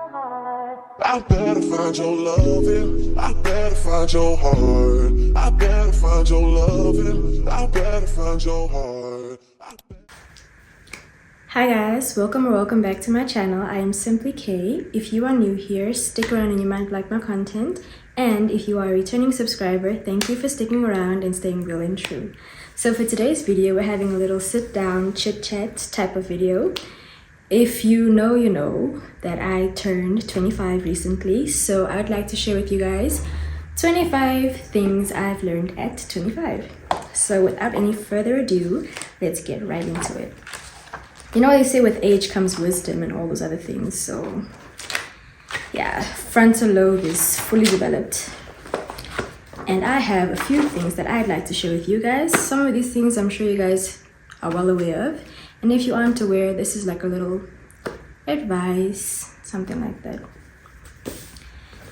I better find your loving. I better find your heart. I better find your loving. I better find your heart. Hi guys, welcome or welcome back to my channel. I am Simply K. If you are new here, stick around and you might like my content. And if you are a returning subscriber, thank you for sticking around and staying real and true. So for today's video, we're having a little sit down chit chat type of video. If you know, you know that I turned 25 recently, so I would like to share with you guys 25 things I've learned at 25. So without any further ado, let's get right into it. You know, they say with age comes wisdom and all those other things. So yeah, frontal lobe is fully developed. And I have a few things that I'd like to share with you guys. Some of these things I'm sure you guys are well aware of. And if you aren't aware, this is like a little advice, something like that.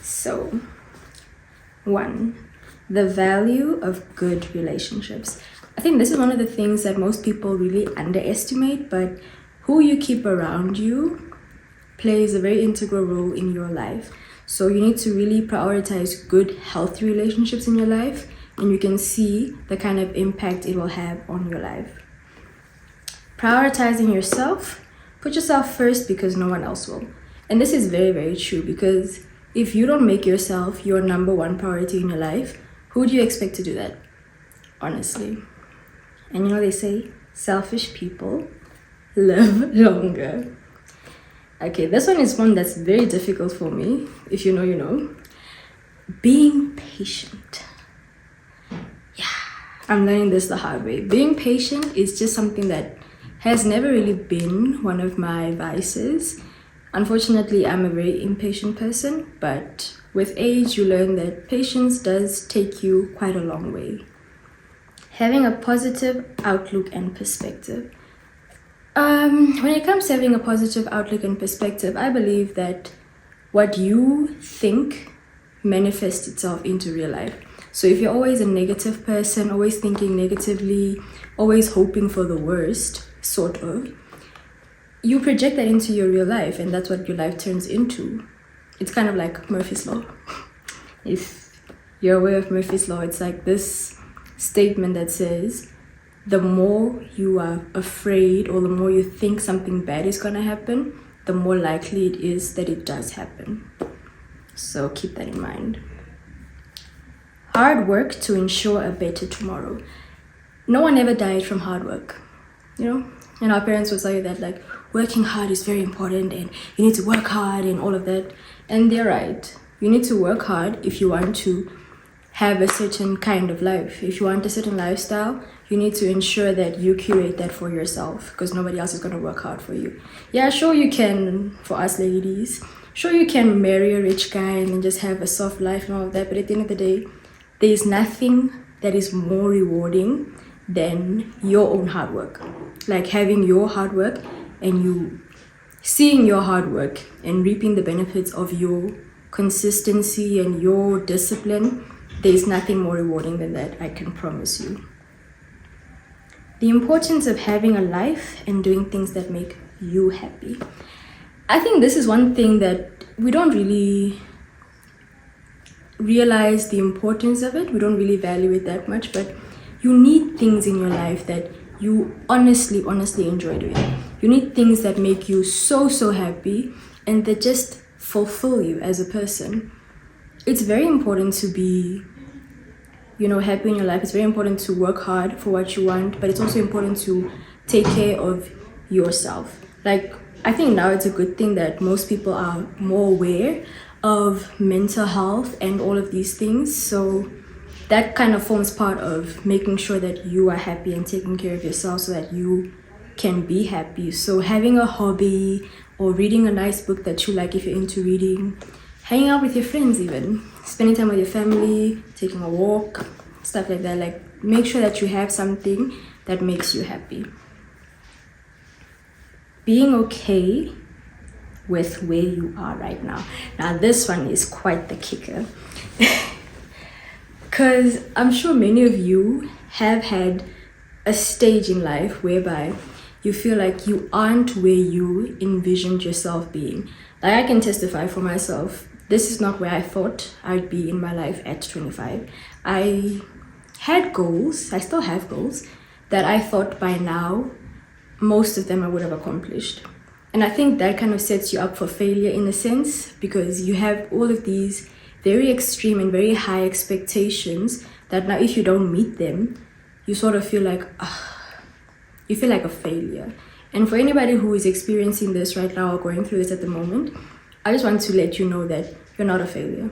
So, 1, the value of good relationships. I think this is one of the things that most people really underestimate, but who you keep around you plays a very integral role in your life. So you need to really prioritize good, healthy relationships in your life, and you can see the kind of impact it will have on your life. Prioritizing yourself, put yourself first because no one else will. And this is very, very true, because if you don't make yourself your number one priority in your life, who do you expect to do that? Honestly. And you know, they say selfish people live longer. Okay, this one is one that's very difficult for me. If you know, you know. Being patient. Yeah, I'm learning this the hard way. Being patient is just something that has never really been one of my vices. Unfortunately, I'm a very impatient person, but with age, you learn that patience does take you quite a long way. Having a positive outlook and perspective. When it comes to having a positive outlook and perspective, I believe that what you think manifests itself into real life. So if you're always a negative person, always thinking negatively, always hoping for the worst, sort of, you project that into your real life, and that's what your life turns into. It's kind of like Murphy's Law. If you're aware of Murphy's Law, it's like this statement that says, the more you are afraid or the more you think something bad is gonna happen, the more likely it is that it does happen. So keep that in mind. Hard work to ensure a better tomorrow. No one ever died from hard work, you know? And our parents would tell you that, like, working hard is very important and you need to work hard and all of that. And they're right. You need to work hard if you want to have a certain kind of life. If you want a certain lifestyle, you need to ensure that you curate that for yourself, because nobody else is going to work hard for you. Yeah, sure you can, for us ladies, sure you can marry a rich guy and just have a soft life and all of that, but at the end of the day, there's nothing that is more rewarding than your own hard work. Like having your hard work and you seeing your hard work and reaping the benefits of your consistency and your discipline. There's nothing more rewarding than that, I can promise you. The importance of having a life and doing things that make you happy. I think this is one thing that we don't really realize the importance of it. We don't really value it that much, but you need things in your life that you honestly enjoy doing. You need things that make you so happy and that just fulfill you as a person. It's very important to be, you know, happy in your life. It's very important to work hard for what you want, but it's also important to take care of yourself. Like, I think now it's a good thing that most people are more aware of mental health and all of these things. So that kind of forms part of making sure that you are happy and taking care of yourself so that you can be happy. So having a hobby or reading a nice book that you like if you're into reading, hanging out with your friends even, spending time with your family, taking a walk, stuff like that. Like, make sure that you have something that makes you happy. Being okay with where you are right now. Now this one is quite the kicker. Because I'm sure many of you have had a stage in life whereby you feel like you aren't where you envisioned yourself being. Like, I can testify for myself. This is not where I thought I'd be in my life at 25. I had goals, I still have goals, that I thought by now, most of them I would have accomplished. And I think that kind of sets you up for failure in a sense, because you have all of these very extreme and very high expectations that now if you don't meet them, you sort of feel like, you feel like a failure. And for anybody who is experiencing this right now or going through this at the moment, I just want to let you know that you're not a failure.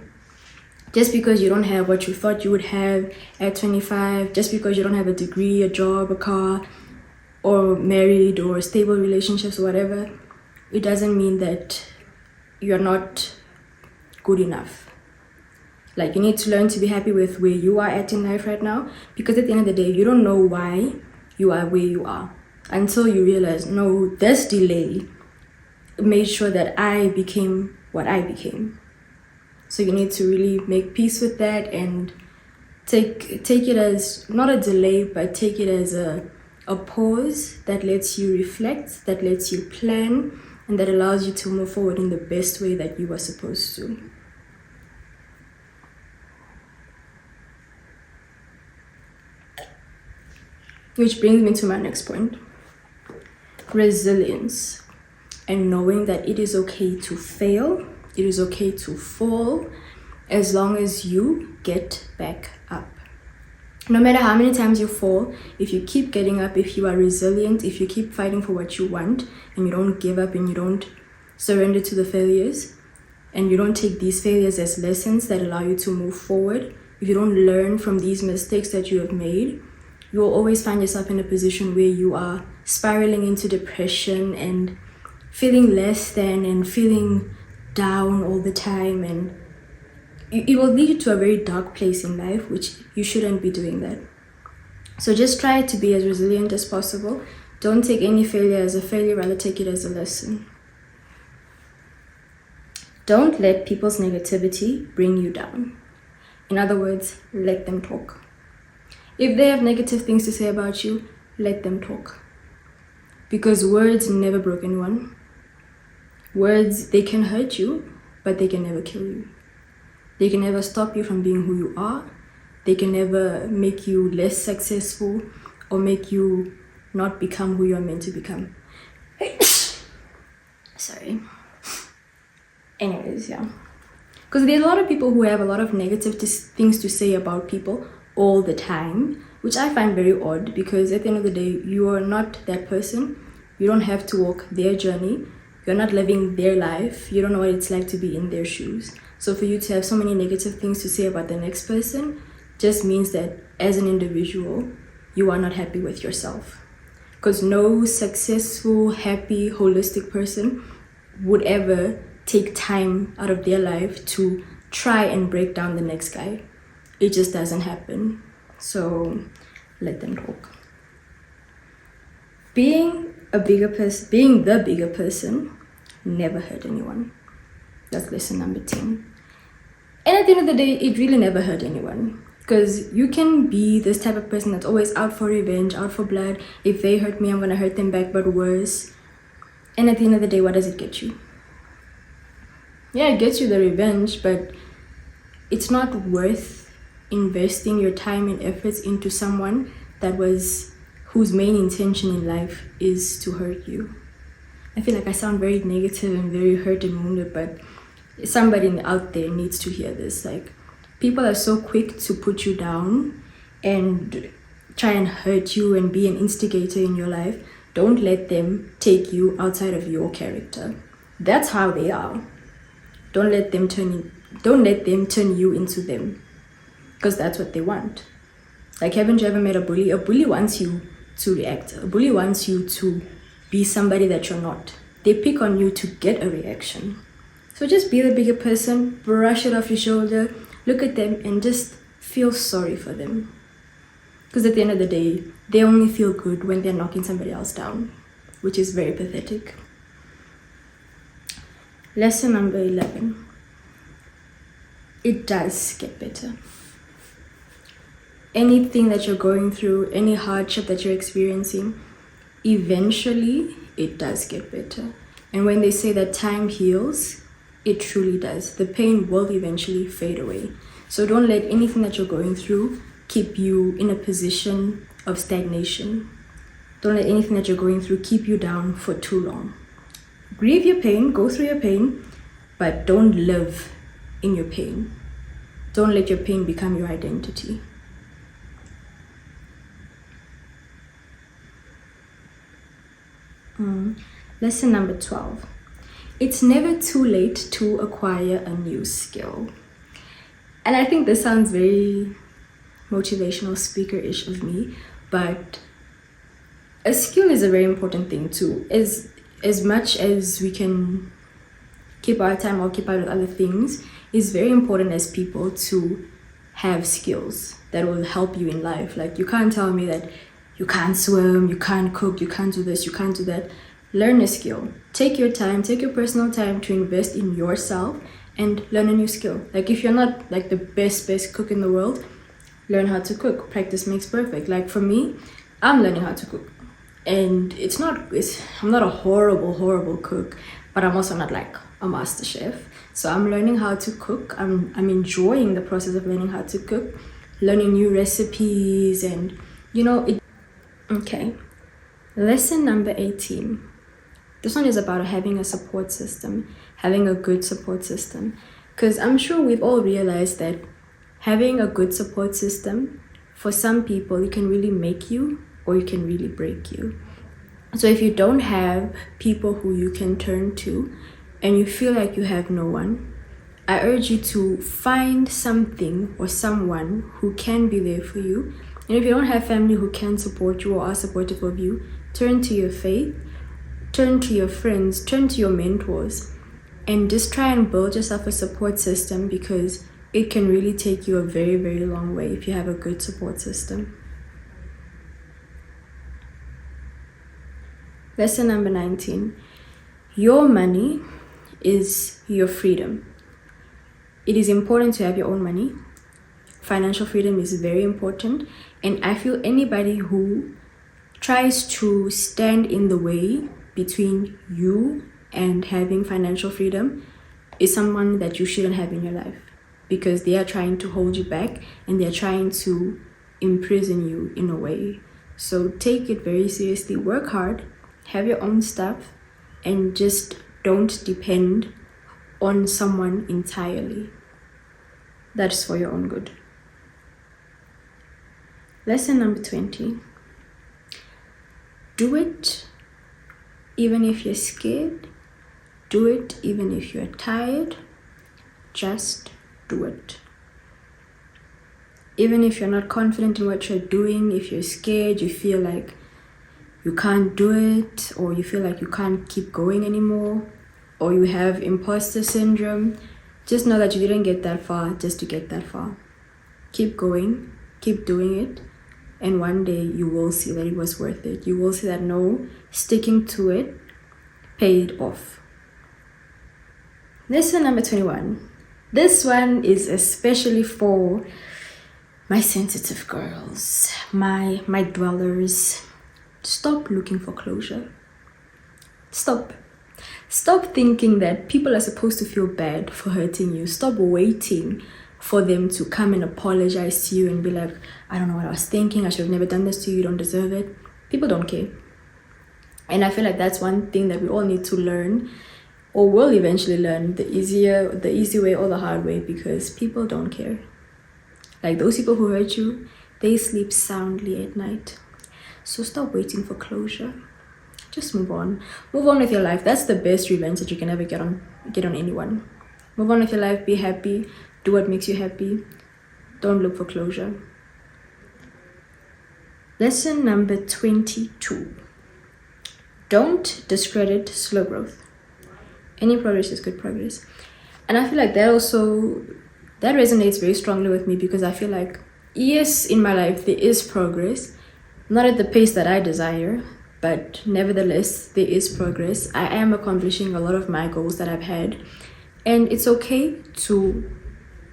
Just because you don't have what you thought you would have at 25, just because you don't have a degree, a job, a car, or married or stable relationships or whatever, it doesn't mean that you're not good enough. Like, you need to learn to be happy with where you are at in life right now, because at the end of the day, you don't know why you are where you are until you realize, no, this delay made sure that I became what I became. So you need to really make peace with that and take it as not a delay, but take it as a pause that lets you reflect, that lets you plan, and that allows you to move forward in the best way that you were supposed to. Which brings me to my next point. Resilience. And knowing that it is okay to fail, it is okay to fall, as long as you get back up. No matter how many times you fall, if you keep getting up, if you are resilient, if you keep fighting for what you want, and you don't give up and you don't surrender to the failures, and you don't take these failures as lessons that allow you to move forward, if you don't learn from these mistakes that you have made, you will always find yourself in a position where you are spiraling into depression and feeling less than and feeling down all the time, and it will lead you to a very dark place in life, which you shouldn't be doing that. So just try to be as resilient as possible. Don't take any failure as a failure, rather take it as a lesson. Don't let people's negativity bring you down. In other words, let them talk. If they have negative things to say about you, let them talk. Because words never broke anyone. Words, they can hurt you, but they can never kill you. They can never stop you from being who you are. They can never make you less successful or make you not become who you are meant to become. Sorry. Anyways, yeah. Because there's a lot of people who have a lot of negative things to say about people all the time, which I find very odd, because at the end of the day, you are not that person. You don't have to walk their journey. You're not living their life. You don't know what it's like to be in their shoes. So for you to have so many negative things to say about the next person just means that as an individual, you are not happy with yourself. Because no successful, happy, holistic person would ever take time out of their life to try and break down the next guy. It just doesn't happen. So let them talk. Being the bigger person never hurt anyone. That's lesson number 10. And at the end of the day, it really never hurt anyone. Because you can be this type of person that's always out for revenge, out for blood. If they hurt me, I'm going to hurt them back, but worse. And at the end of the day, what does it get you? Yeah, it gets you the revenge, but it's not worth investing your time and efforts into someone whose main intention in life is to hurt you. I feel like I sound very negative and very hurt and wounded, but somebody out there needs to hear this. Like, people are so quick to put you down and try and hurt you and be an instigator in your life. Don't let them take you outside of your character. That's how they are. Don't let them turn you into them, because that's what they want. Like, haven't you ever met a bully? A bully wants you to react. A bully wants you to be somebody that you're not. They pick on you to get a reaction. So just be the bigger person, brush it off your shoulder, look at them and just feel sorry for them. Because at the end of the day, they only feel good when they're knocking somebody else down, which is very pathetic. Lesson number 11. It does get better. Anything that you're going through, any hardship that you're experiencing, eventually it does get better. And when they say that time heals, it truly does. The pain will eventually fade away. So don't let anything that you're going through keep you in a position of stagnation. Don't let anything that you're going through keep you down for too long. Grieve your pain, go through your pain, but don't live in your pain. Don't let your pain become your identity. Lesson number 12. It's never too late to acquire a new skill. And I think this sounds very motivational speaker-ish of me, but a skill is a very important thing too. As much as we can keep our time occupied with other things, it's very important as people to have skills that will help you in life. Like, you can't tell me that you can't swim, you can't cook, you can't do this, you can't do that. Learn a skill. Take your time, take your personal time to invest in yourself and learn a new skill. Like, if you're not like the best cook in the world, learn how to cook. Practice makes perfect. Like, for me, I'm learning how to cook. And I'm not a horrible cook, but I'm also not like a master chef. So I'm learning how to cook. I'm enjoying the process of learning how to cook, learning new recipes, and Okay. Lesson number 18. This one is about having a support system, having a good support system. Because I'm sure we've all realized that having a good support system, for some people, it can really make you or it can really break you. So if you don't have people who you can turn to and you feel like you have no one, I urge you to find something or someone who can be there for you. And if you don't have family who can support you or are supportive of you, turn to your faith, turn to your friends, turn to your mentors, and just try and build yourself a support system, because it can really take you a very, very long way if you have a good support system. Lesson number 19. Your money is your freedom. It is important to have your own money. Financial freedom is very important. And I feel anybody who tries to stand in the way between you and having financial freedom is someone that you shouldn't have in your life, because they are trying to hold you back and they're trying to imprison you in a way. So take it very seriously, work hard, have your own stuff, and just don't depend on someone entirely. That's for your own good. Lesson number 20. Do it even if you're scared. Do it even if you're tired. Just do it. Even if you're not confident in what you're doing, if you're scared, you feel like you can't do it, or you feel like you can't keep going anymore, or you have imposter syndrome, just know that you didn't get that far just to get that far. Keep going, keep doing it, and one day you will see that it was worth it. You will see that sticking to it paid off. Lesson number 21. This one is especially for my sensitive girls, my dwellers. Stop looking for closure. Stop thinking that people are supposed to feel bad for hurting you. Stop waiting for them to come and apologize to you and be like, I don't know what I was thinking, I should have never done this to you, you don't deserve it. People don't care. And I feel like that's one thing that we all need to learn, or will eventually learn, the easy way or the hard way, because people don't care. Like, those people who hurt you, they sleep soundly at night. So stop waiting for closure. Just move on. Move on with your life. That's the best revenge that you can ever get on anyone. Move on with your life. Be happy. Do what makes you happy. Don't look for closure. Lesson number 22. Don't discredit slow growth. Any progress is good progress. And I feel like that resonates very strongly with me, because I feel like, yes, in my life there is progress, not at the pace that I desire, but nevertheless there is progress. I am accomplishing a lot of my goals that I've had, and it's okay to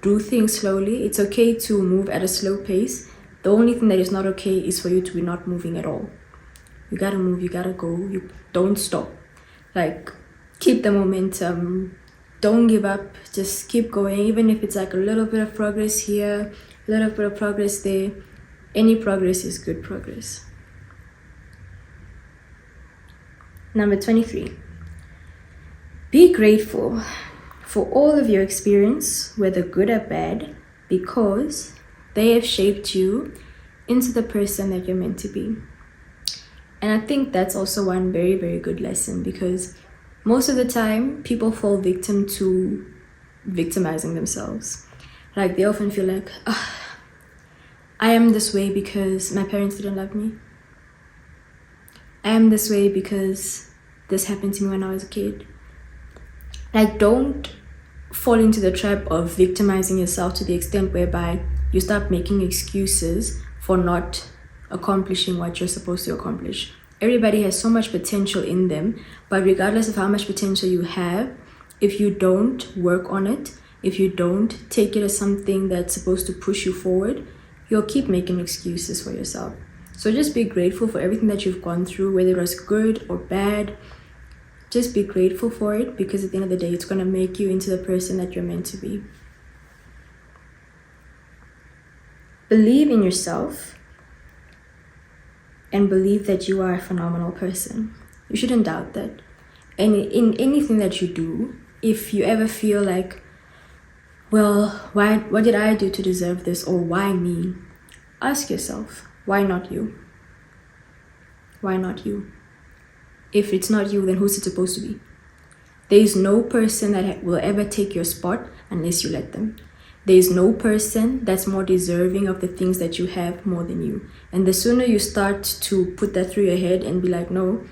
do things slowly. It's okay to move at a slow pace. The only thing that is not okay is for you to be not moving at all. You gotta move, you gotta go. You don't stop. Like, keep the momentum. Don't give up. Just keep going. Even if it's like a little bit of progress here, a little bit of progress there. Any progress is good progress. Number 23. Be grateful for all of your experience, whether good or bad, because they have shaped you into the person that you're meant to be. And I think that's also one very, very good lesson, because most of the time people fall victim to victimizing themselves. Like, they often feel like, I am this way because my parents didn't love me. I am this way because this happened to me when I was a kid. Like, don't fall into the trap of victimizing yourself to the extent whereby you start making excuses for not accomplishing what you're supposed to accomplish. Everybody has so much potential in them, but regardless of how much potential you have, if you don't work on it, if you don't take it as something that's supposed to push you forward, you'll keep making excuses for yourself. So just be grateful for everything that you've gone through, whether it was good or bad. Just be grateful for it, because at the end of the day, it's going to make you into the person that you're meant to be. Believe in yourself and believe that you are a phenomenal person. You shouldn't doubt that. And in anything that you do, if you ever feel like, well, what did I do to deserve this, or why me? Ask yourself, why not you? Why not you? If it's not you, then who's it supposed to be? There is no person that will ever take your spot unless you let them. There is no person that's more deserving of the things that you have more than you. And the sooner you start to put that through your head and be like, no,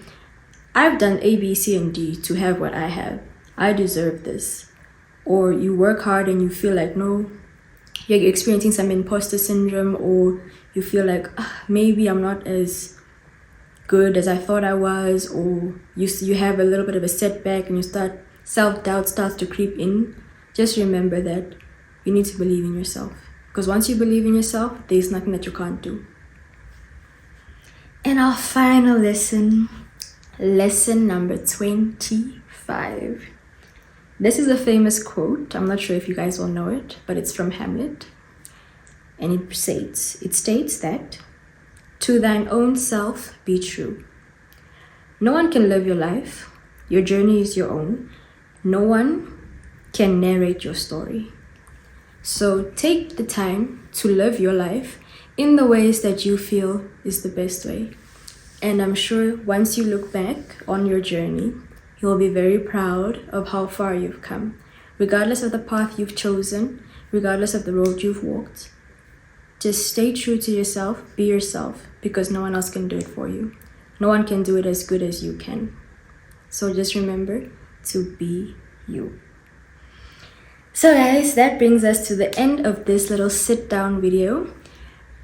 I've done A, B, C, and D to have what I have. I deserve this. Or you work hard and you feel like, no, you're experiencing some imposter syndrome, or you feel like, maybe I'm not as good as I thought I was, or you have a little bit of a setback and self-doubt starts to creep in. Just remember that you need to believe in yourself, because once you believe in yourself, there's nothing that you can't do. And our final lesson number 25. This is a famous quote. I'm not sure if you guys will know it, but it's from Hamlet, and it states that, to thine own self be true. No one can live your life. Your journey is your own. No one can narrate your story. So take the time to live your life in the ways that you feel is the best way. And I'm sure once you look back on your journey, you'll be very proud of how far you've come. Regardless of the path you've chosen, regardless of the road you've walked, just stay true to yourself, be yourself, because no one else can do it for you. No one can do it as good as you can. So just remember to be you. So guys, that brings us to the end of this little sit down video.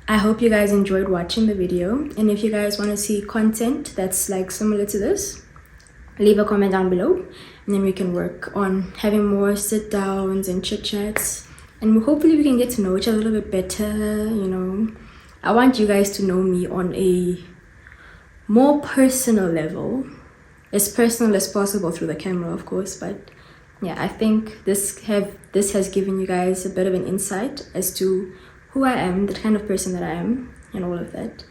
I hope you guys enjoyed watching the video, and if you guys want to see content that's like similar to this, leave a comment down below, and then we can work on having more sit downs and chit chats, and hopefully we can get to know each other a little bit better. I want you guys to know me on a more personal level, as personal as possible through the camera, of course. But yeah, I think this has given you guys a bit of an insight as to who I am, the kind of person that I am, and all of that.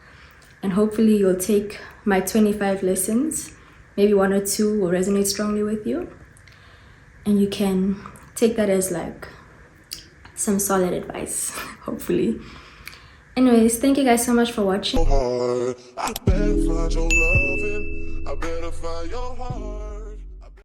And hopefully you'll take my 25 lessons, maybe one or two will resonate strongly with you, and you can take that as like some solid advice, hopefully. Anyways, thank you guys so much for watching. I better find your loving. I better find your heart.